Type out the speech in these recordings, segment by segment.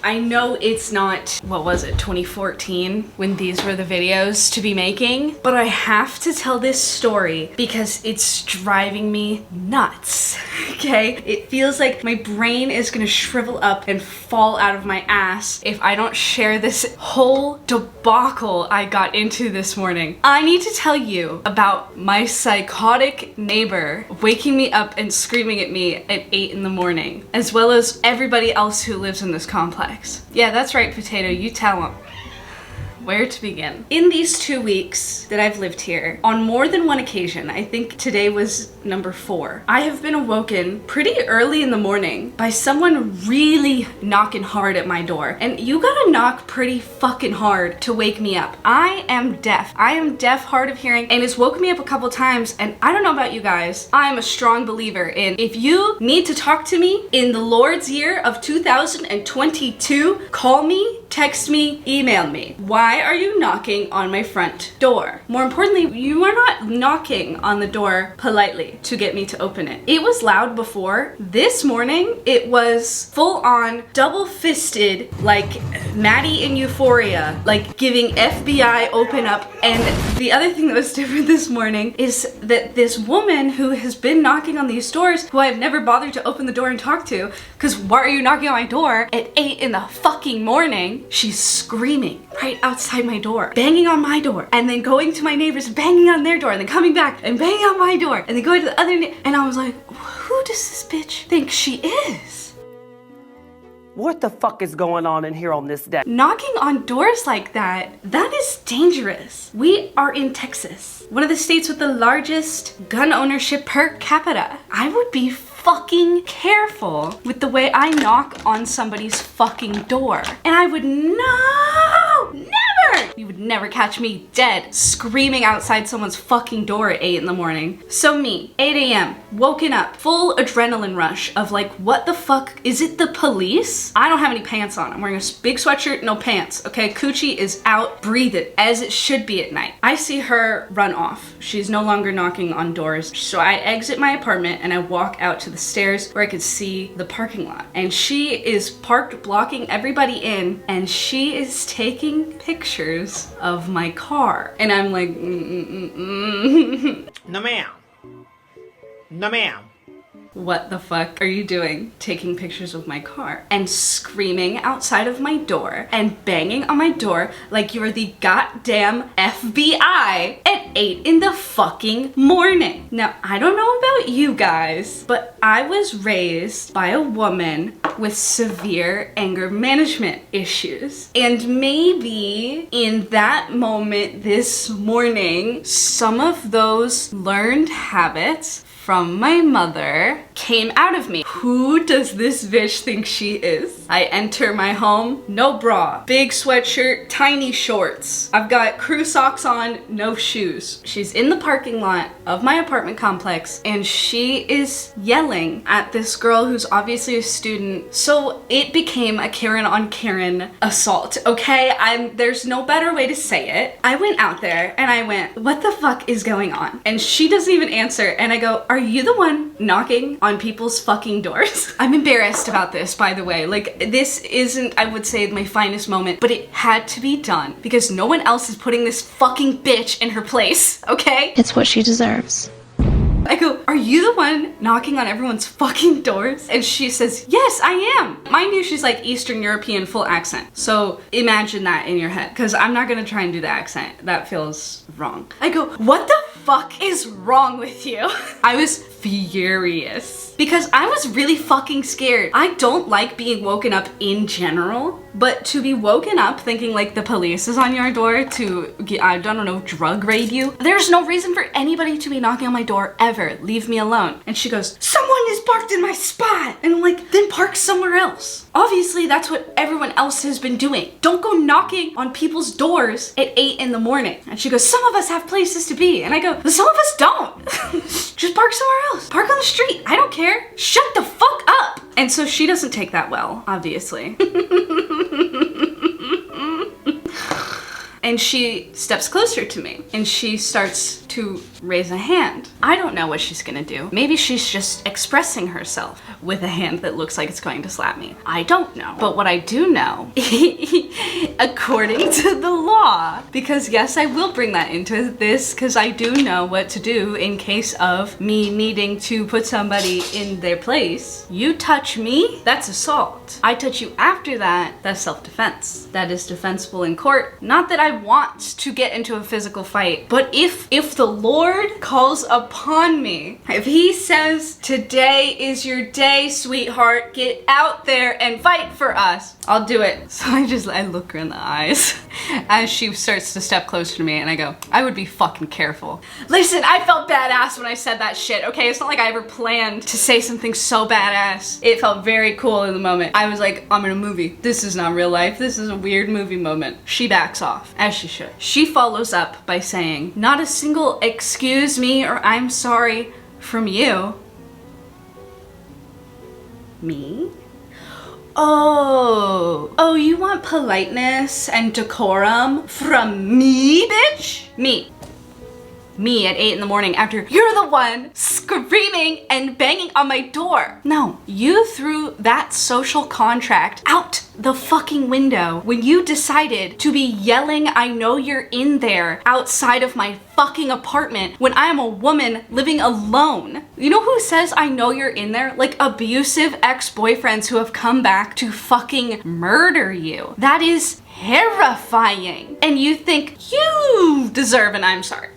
I know it's not, what was it, 2014 when these were the videos to be making, but I have to tell this story because it's driving me nuts, okay? It feels like my brain is gonna shrivel up and fall out of my ass if I don't share this whole debacle I got into this morning. I need to tell you about my psychotic neighbor waking me up and screaming at me at 8 in the morning, as well as everybody else who lives in this complex. Yeah, that's right, Potato, you tell them. Where to begin? In these 2 weeks that I've lived here, on more than one occasion, I think today was number 4, I have been awoken pretty early in the morning by someone really knocking hard at my door. And you gotta knock pretty fucking hard to wake me up. I am deaf. I am deaf, hard of hearing, and it's woken me up a couple times. And I don't know about you guys, I'm a strong believer in if you need to talk to me in the Lord's year of 2022, call me, text me, email me. Why are you knocking on my front door? More importantly, you are not knocking on the door politely to get me to open it. It was loud before. This morning, it was full on double-fisted, like Maddie in Euphoria, like giving FBI open up. And the other thing that was different this morning is that this woman who has been knocking on these doors, who I've never bothered to open the door and talk to, because why are you knocking on my door at 8 in the fucking morning? She's screaming right outside my door, banging on my door, and then going to my neighbors, banging on their door, and then coming back and banging on my door, and then going to the other and I was like, who does this bitch think she is? What the fuck is going on in here on this day? Knocking on doors like that is dangerous. We are in Texas, one of the states with the largest gun ownership per capita. I would be fucking careful with the way I knock on somebody's fucking door. And I would you would never catch me dead screaming outside someone's fucking door at 8 in the morning. So me, 8 a.m., woken up, full adrenaline rush of like, what the fuck? Is it the police? I don't have any pants on. I'm wearing a big sweatshirt, no pants, okay? Coochie is out, breathe it, as it should be at night. I see her run off. She's no longer knocking on doors. So I exit my apartment and I walk out to the stairs where I could see the parking lot. And she is parked blocking everybody in, and she is taking pictures of my car. And I'm like, No ma'am. No ma'am. what the fuck are you doing taking pictures of my car? And screaming outside of my door and banging on my door like you're the goddamn FBI at 8 in the fucking morning. Now, I don't know about you guys, but I was raised by a woman with severe anger management issues. And maybe in that moment this morning, some of those learned habits from my mother came out of me. Who does this bitch think she is? I enter my home, no bra, big sweatshirt, tiny shorts. I've got crew socks on, no shoes. She's in the parking lot of my apartment complex and she is yelling at this girl who's obviously a student. So it became a Karen on Karen assault, okay? There's no better way to say it. I went out there and I went, what the fuck is going on? And she doesn't even answer and I go, are you the one knocking on people's fucking doors? I'm embarrassed about this, by the way. Like, this isn't, I would say, my finest moment, but it had to be done because no one else is putting this fucking bitch in her place, okay? It's what she deserves. I go, are you the one knocking on everyone's fucking doors? And she says, yes, I am. Mind you, she's like Eastern European full accent. So imagine that in your head, because I'm not gonna try and do the accent. That feels wrong. I go, what the fuck is wrong with you? I was furious because I was really fucking scared. I don't like being woken up in general, but to be woken up thinking like the police is on your door to, I don't know, drug raid you. There's no reason for anybody to be knocking on my door ever. Leave me alone. And she goes, someone is parked in my spot. And I'm like, then park somewhere else. Obviously, that's what everyone else has been doing. Don't go knocking on people's doors at 8 in the morning. And she goes, some of us have places to be. And I go, some of us don't. Just park somewhere else. Park on the street. I don't care. Shut the fuck up. And so she doesn't take that well, obviously. And she steps closer to me and she starts to raise a hand. I don't know what she's gonna do. Maybe she's just expressing herself with a hand that looks like it's going to slap me. I don't know. But what I do know, according to the law, because yes, I will bring that into this because I do know what to do in case of me needing to put somebody in their place. You touch me, that's assault. I touch you after that, that's self-defense. That is defensible in court. Not that I want to get into a physical fight, but if the Lord calls upon me, if he says, today is your day, sweetheart, get out there and fight for us, I'll do it. So I look her in the eyes as she starts to step closer to me and I go, I would be fucking careful. Listen, I felt badass when I said that shit, okay? It's not like I ever planned to say something so badass. It felt very cool in the moment. I was like, I'm in a movie. This is not real life. This is a weird movie moment. She backs off, as she should. She follows up by saying, not a single excuse me or I'm sorry from you. Me? Oh, you want politeness and decorum from me, bitch? Me at 8 in the morning after you're the one screaming and banging on my door. No, you threw that social contract out the fucking window when you decided to be yelling, I know you're in there, outside of my fucking apartment when I am a woman living alone. You know who says I know you're in there? Like abusive ex-boyfriends who have come back to fucking murder you. That is terrifying. And you think you deserve an I'm sorry.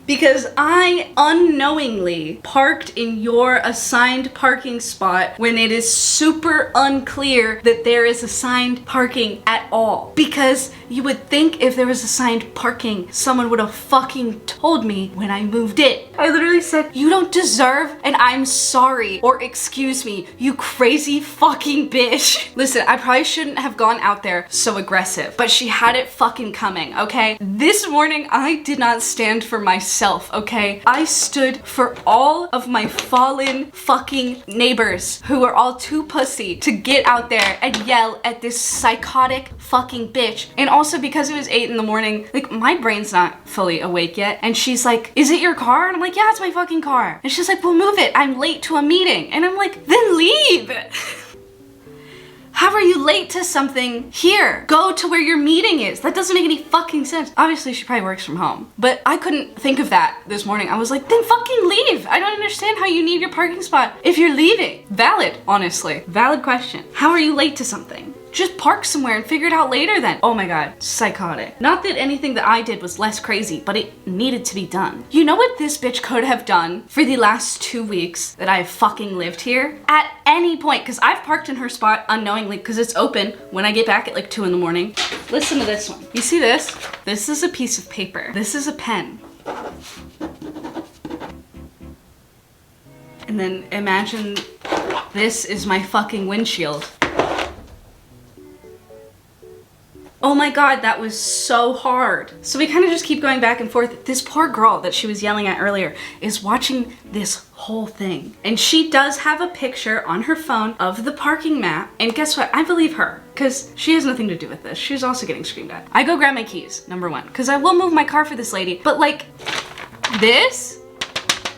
Because I unknowingly parked in your assigned parking spot when it is super unclear that there is assigned parking at all. Because you would think if there was assigned parking, someone would have fucking told me when I moved in. I literally said, you don't deserve an I'm sorry or excuse me, you crazy fucking bitch. Listen, I probably shouldn't have gone out there so aggressive, but she had it fucking coming, okay? This morning, I did not stand for myself, okay? I stood for all of my fallen fucking neighbors who were all too pussy to get out there and yell at this psychotic fucking bitch. And also because it was 8 in the morning, like my brain's not fully awake yet. And she's like, is it your car? And I'm like, yeah, it's my fucking car. And she's like, well, move it. I'm late to a meeting. And I'm like, then leave. How are you late to something here? Go to where your meeting is. That doesn't make any fucking sense. Obviously, she probably works from home. But I couldn't think of that this morning. I was like, then fucking leave. I don't understand how you need your parking spot if you're leaving. Valid, honestly. Valid question. How are you late to something? Just park somewhere and figure it out later then. Oh my god, psychotic. Not that anything that I did was less crazy, but it needed to be done. You know what this bitch could have done for the last 2 weeks that I have fucking lived here? At any point, because I've parked in her spot unknowingly because it's open when I get back at like 2 in the morning. Listen to this one. You see this? This is a piece of paper. This is a pen. And then imagine this is my fucking windshield. Oh my god, that was so hard. So we kind of just keep going back and forth. This poor girl that she was yelling at earlier is watching this whole thing. And she does have a picture on her phone of the parking map. And guess what? I believe her because she has nothing to do with this. She's also getting screamed at. I go grab my keys, number one, because I will move my car for this lady. But like this,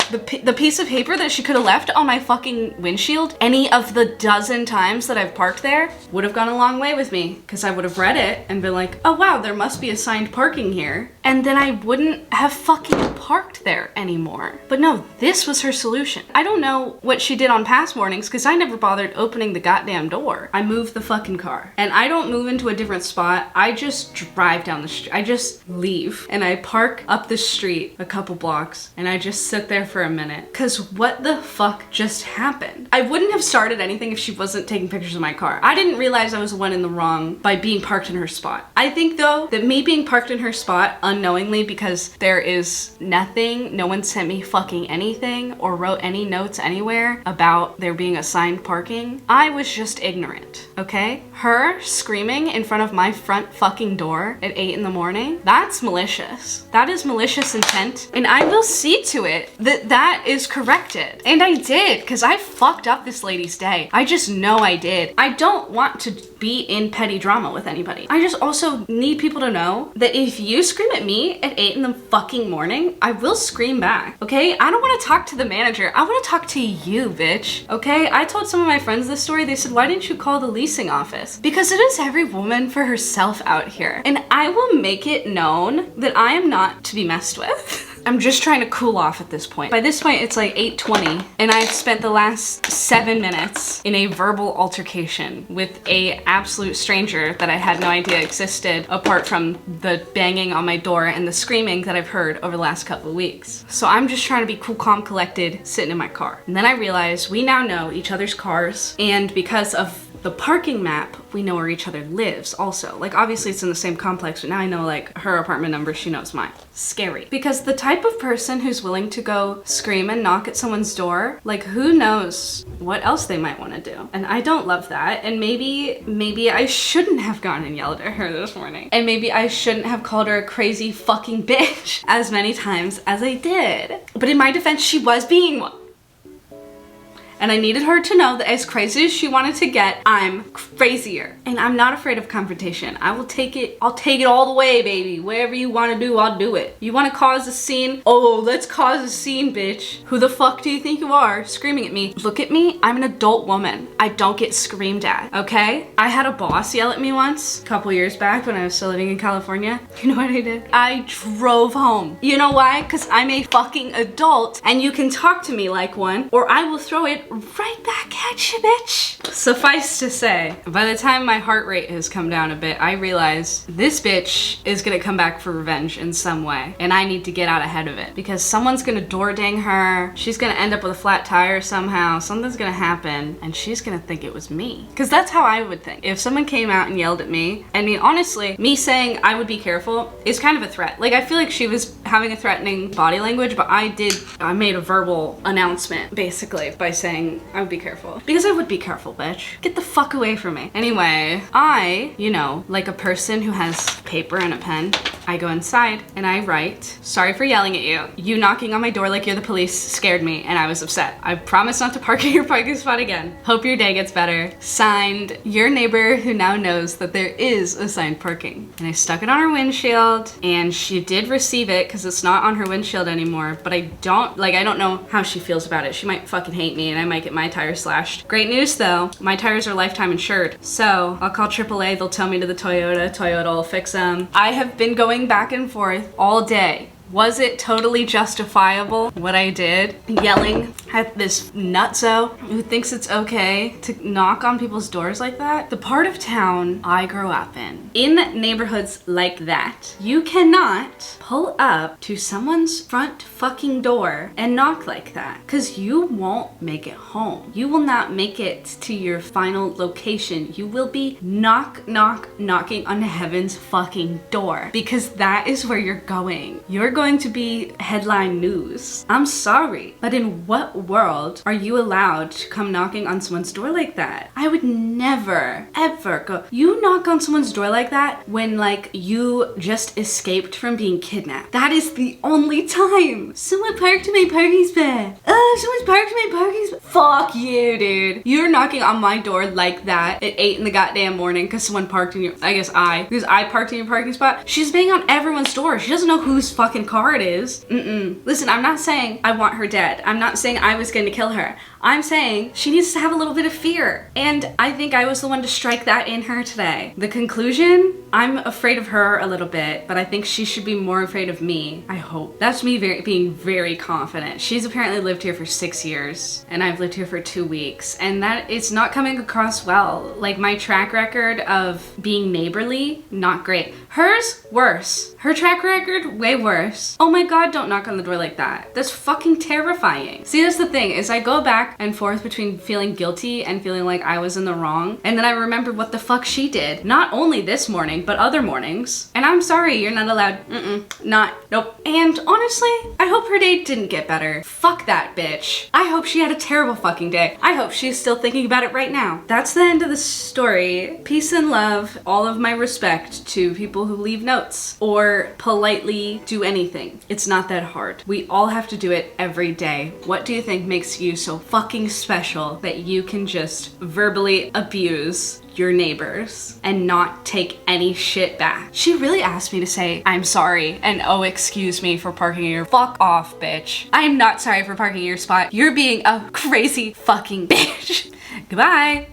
the piece of paper that she could have left on my fucking windshield any of the dozen times that I've parked there would have gone a long way with me because I would have read it and been like, oh wow, there must be assigned parking here. And then I wouldn't have fucking parked there anymore. But no, this was her solution. I don't know what she did on past mornings because I never bothered opening the goddamn door. I moved the fucking car. And I don't move into a different spot. I just drive down the street. I just leave and I park up the street a couple blocks and I just sit there for a minute. Cause what the fuck just happened? I wouldn't have started anything if she wasn't taking pictures of my car. I didn't realize I was the one in the wrong by being parked in her spot. I think though that me being parked in her spot unknowingly because there is nothing, no one sent me fucking anything or wrote any notes anywhere about there being assigned parking. I was just ignorant, okay? Her screaming in front of my front fucking door at 8 in the morning, that's malicious. That is malicious intent. And I will see to it that that is corrected. And I did, because I fucked up this lady's day. I just know I did. I don't want to be in petty drama with anybody. I just also need people to know that if you scream at me at 8 in the fucking morning, I will scream back, okay? I don't want to talk to the manager. I want to talk to you, bitch, okay? I told some of my friends this story. They said, why didn't you call the leasing office? Because it is every woman for herself out here. And I will make it known that I am not to be messed with. I'm just trying to cool off at this point. By this point, it's like 8:20, and I've spent the last 7 minutes in a verbal altercation with a absolute stranger that I had no idea existed, apart from the banging on my door and the screaming that I've heard over the last couple of weeks. So I'm just trying to be cool, calm, collected, sitting in my car. And then I realized we now know each other's cars, and because of the parking map, we know where each other lives also. Like, obviously it's in the same complex, but now I know like her apartment number, she knows mine. Scary. Because the type of person who's willing to go scream and knock at someone's door, like, who knows what else they might want to do. And I don't love that. And maybe I shouldn't have gone and yelled at her this morning. And maybe I shouldn't have called her a crazy fucking bitch as many times as I did. But in my defense, she was being one. And I needed her to know that as crazy as she wanted to get, I'm crazier. And I'm not afraid of confrontation. I will take it, I'll take it all the way, baby. Whatever you want to do, I'll do it. You want to cause a scene? Oh, let's cause a scene, bitch. Who the fuck do you think you are screaming at me? Look at me, I'm an adult woman. I don't get screamed at, okay? I had a boss yell at me once, a couple years back when I was still living in California. You know what I did? I drove home. You know why? Because I'm a fucking adult and you can talk to me like one, or I will throw it right back at you, bitch. Suffice to say, by the time my heart rate has come down a bit, I realize this bitch is gonna come back for revenge in some way, and I need to get out ahead of it because someone's gonna door dang her, she's gonna end up with a flat tire somehow, something's gonna happen, and she's gonna think it was me. Because that's how I would think. If someone came out and yelled at me, I mean, honestly, me saying I would be careful is kind of a threat. Like, I feel like she was having a threatening body language, but I made a verbal announcement, basically, by saying I would be careful. Because I would be careful, bitch. Get the fuck away from me. Anyway, I, you know, like a person who has paper and a pen, I go inside and I write, sorry for yelling at you. You knocking on my door like you're the police scared me and I was upset. I promise not to park at your parking spot again. Hope your day gets better. Signed, your neighbor who now knows that there is assigned parking. And I stuck it on her windshield and she did receive it because it's not on her windshield anymore, but I don't know how she feels about it. She might fucking hate me and I might get my tires slashed. Great news though, my tires are lifetime insured. So I'll call AAA, they'll tow me to the Toyota will fix them. I have been going back and forth all day. Was it totally justifiable what I did? Yelling at this nutso who thinks it's okay to knock on people's doors like that? The part of town I grew up in neighborhoods like that, you cannot pull up to someone's front fucking door and knock like that because you won't make it home. You will not make it to your final location. You will be knocking on heaven's fucking door because that is where you're going. You're going to be headline news. I'm sorry, but in what world are you allowed to come knocking on someone's door like that? I would never, ever go. You knock on someone's door like that when like you just escaped from being kidnapped. That is the only time. Someone parked in my parking spot. Oh, someone's parked in my parking spot. Fuck you, dude. You're knocking on my door like that at 8 in the goddamn morning because someone parked in your, because I parked in your parking spot. She's banging on everyone's door. She doesn't know whose fucking car it is. Listen, I'm not saying I want her dead. I'm not saying I was going to kill her. I'm saying she needs to have a little bit of fear. And I think I was the one to strike that in her today. The conclusion, I'm afraid of her a little bit, but I think she should be more afraid of me. I hope. That's me being very confident. She's apparently lived here for 6 years and I've lived here for 2 weeks, and that it's not coming across well. Like, my track record of being neighborly, not great. Hers, worse. Her track record, way worse. Oh my God, don't knock on the door like that. That's fucking terrifying. See, that's the thing, is I go back back and forth between feeling guilty and feeling like I was in the wrong. And then I remembered what the fuck she did. Not only this morning, but other mornings. And I'm sorry, you're not allowed. Nope. And honestly, I hope her day didn't get better. Fuck that bitch. I hope she had a terrible fucking day. I hope she's still thinking about it right now. That's the end of the story. Peace and love. All of my respect to people who leave notes or politely do anything. It's not that hard. We all have to do it every day. What do you think makes you so fucking special that you can just verbally abuse your neighbors and not take any shit back? She really asked me to say, I'm sorry and oh, excuse me for parking in your fuck off, bitch. I am not sorry for parking in your spot. You're being a crazy fucking bitch. Goodbye.